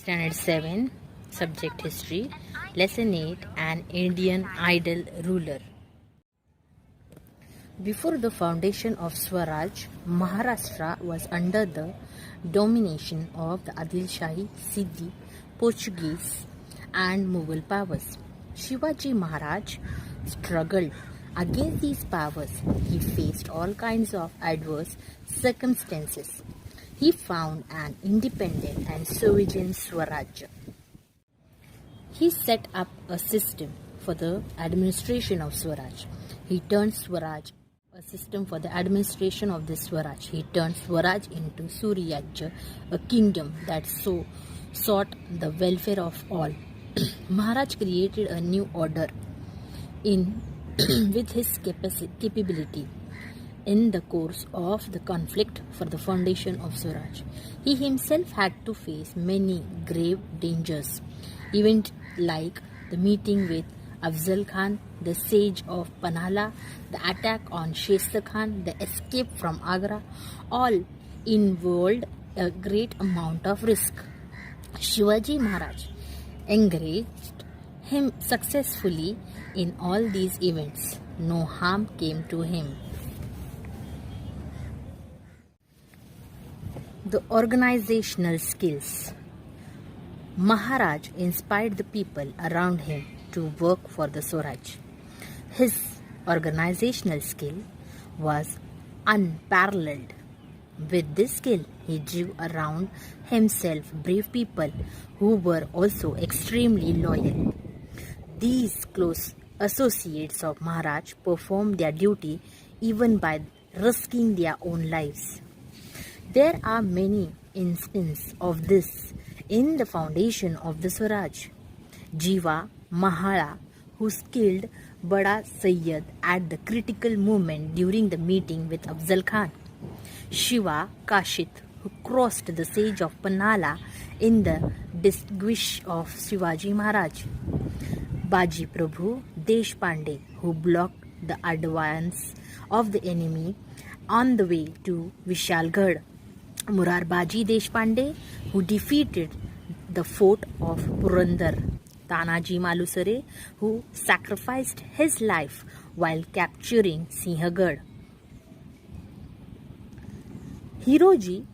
Standard 7, Subject History, Lesson 8, An Indian Idol Ruler. Before the foundation of Swaraj, Maharashtra was under the domination of the Adilshahi, Siddhi, Portuguese and Mughal powers. Shivaji Maharaj struggled against these powers. He faced all kinds of adverse circumstances. He found an independent and sovereign Swaraj. He set up a system for the administration of Swaraj. He turned Swaraj a system for the administration of this Swaraj. He turned Swaraj into Suryajya, a kingdom that sought the welfare of all. Maharaj created a new order in with his capability. In the course of the conflict for the foundation of Swaraj, he himself had to face many grave dangers. Events like the meeting with Afzal Khan, the siege of Panhala, the attack on Shaista Khan, the escape from Agra, all involved a great amount of risk. Shivaji Maharaj engaged him successfully in all these events. No harm came to him. The organizational skills. Maharaj inspired the people around him to work for the Swaraj. His organizational skill was unparalleled. With this skill, he drew around himself brave people who were also extremely loyal. These close associates of Maharaj performed their duty even by risking their own lives. There are many instances of this in the foundation of the Swaraj. Jiva Mahala, who killed Bada Sayyid at the critical moment during the meeting with Afzal Khan. Shiva Kashit, who crossed the siege of Panhala in the disguise of Shivaji Maharaj. Baji Prabhu Deshpande, who blocked the advance of the enemy on the way to Vishalgarh. Murarbaji Deshpande, who defeated the fort of Purandar. Tanaji Malusare, who sacrificed his life while capturing Sinhgarh. Hiroji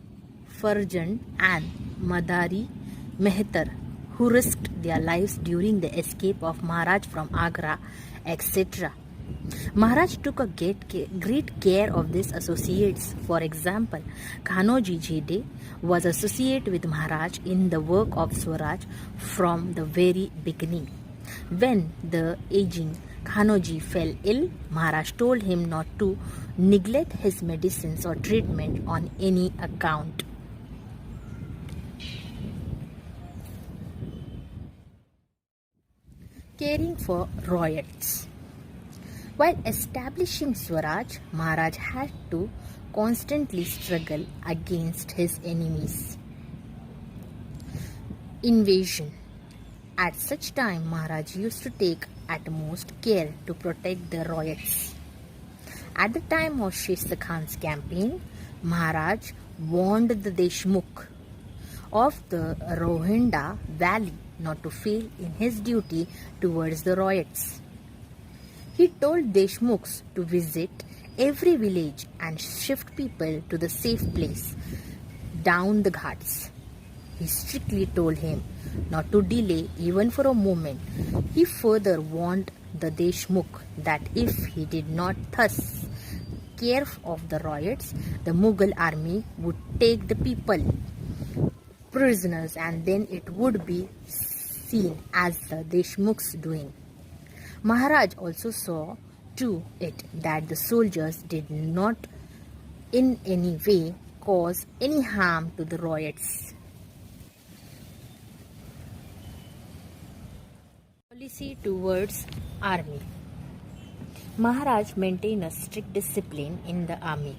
Farjan and Madari Mehtar, who risked their lives during the escape of Maharaj from Agra, etc. Maharaj took a great care of these associates. For example, Kanoji Jede was associated with Maharaj in the work of Swaraj from the very beginning. When the aging Kanoji fell ill, Maharaj told him not to neglect his medicines or treatment on any account. Caring for royals. While establishing Swaraj, Maharaj had to constantly struggle against his enemies. Invasion. At such time, Maharaj used to take utmost care to protect the royals. At the time of Shaista Khan's campaign, Maharaj warned the Deshmukh of the Rohinda valley not to fail in his duty towards the royals. He told Deshmukhs to visit every village and shift people to the safe place down the ghats. He strictly told him not to delay even for a moment. He further warned the Deshmukh that if he did not thus care of the riots, the Mughal army would take the people prisoners and then it would be seen as the Deshmukhs doing. Maharaj also saw to it that the soldiers did not in any way cause any harm to the riots. Policy towards army. Maharaj maintained a strict discipline in the army,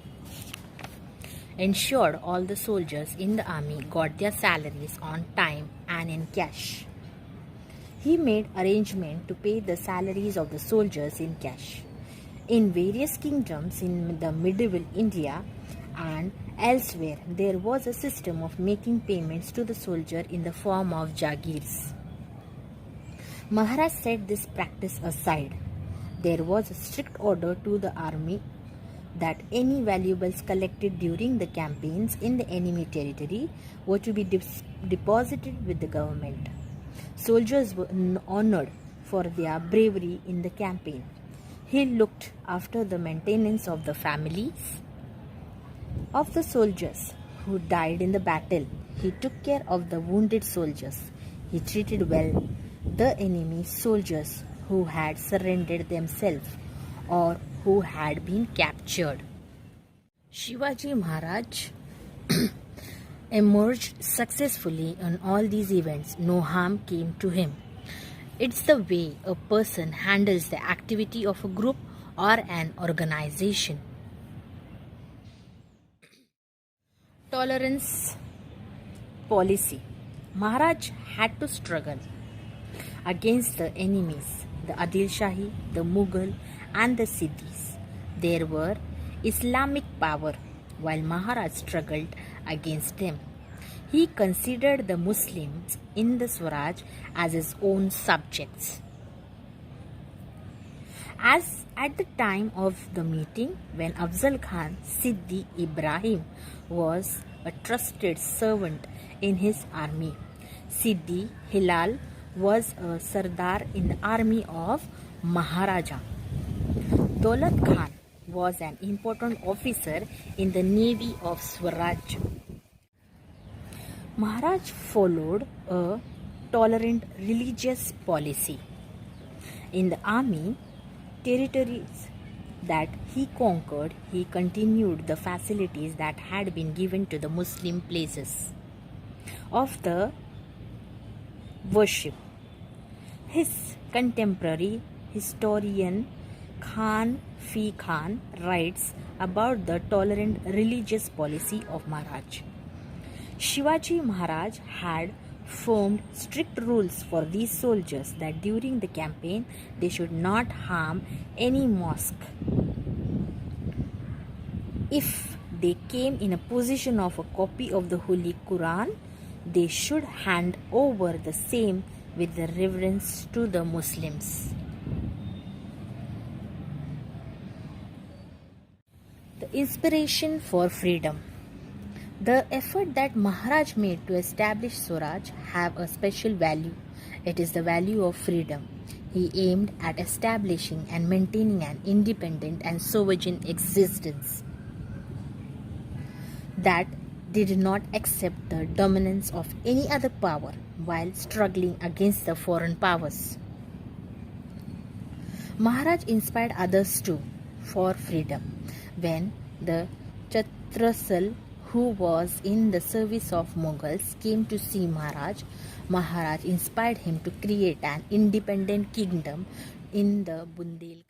ensured all the soldiers in the army got their salaries on time and in cash. He made arrangements to pay the salaries of the soldiers in cash. In various kingdoms in the medieval India, and elsewhere there was a system of making payments to the soldier in the form of jagirs. Maharaj set this practice aside. There was a strict order to the army that any valuables collected during the campaigns in the enemy territory were to be deposited with the government. Soldiers were honored for their bravery in the campaign. He looked after the maintenance of the families of the soldiers who died in the battle. He took care of the wounded soldiers. He treated well the enemy soldiers who had surrendered themselves or who had been captured. Shivaji Maharaj emerged successfully on all these events. No harm came to him. It's the way a person handles the activity of a group or an organization. Tolerance policy. Maharaj had to struggle against the enemies, the Adil Shahi, the Mughal, and the Siddhis. There were Islamic power while Maharaj struggled against them. He considered the Muslims in the Swaraj as his own subjects. As at the time of the meeting, when Afzal Khan Siddi Ibrahim was a trusted servant in his army, Siddi Hilal was a Sardar in the army of Maharaja. Daulat Khan was an important officer in the navy of Swaraj. Maharaj followed a tolerant religious policy. In the army territories that he conquered, he continued the facilities that had been given to the Muslim places of the worship. His contemporary historian Khan Fi Khan writes about the tolerant religious policy of Maharaj. Shivaji Maharaj had formed strict rules for these soldiers that during the campaign they should not harm any mosque. If they came in a possession of a copy of the Holy Quran, they should hand over the same with the reverence to the Muslims. The inspiration for freedom. The effort that Maharaj made to establish Swaraj have a special value. It is the value of freedom. He aimed at establishing and maintaining an independent and sovereign existence that did not accept the dominance of any other power while struggling against the foreign powers. Maharaj inspired others too for freedom. When the Chhatrasal, who was in the service of Mughals, came to see Maharaj, Maharaj inspired him to create an independent kingdom in the Bundelkhand.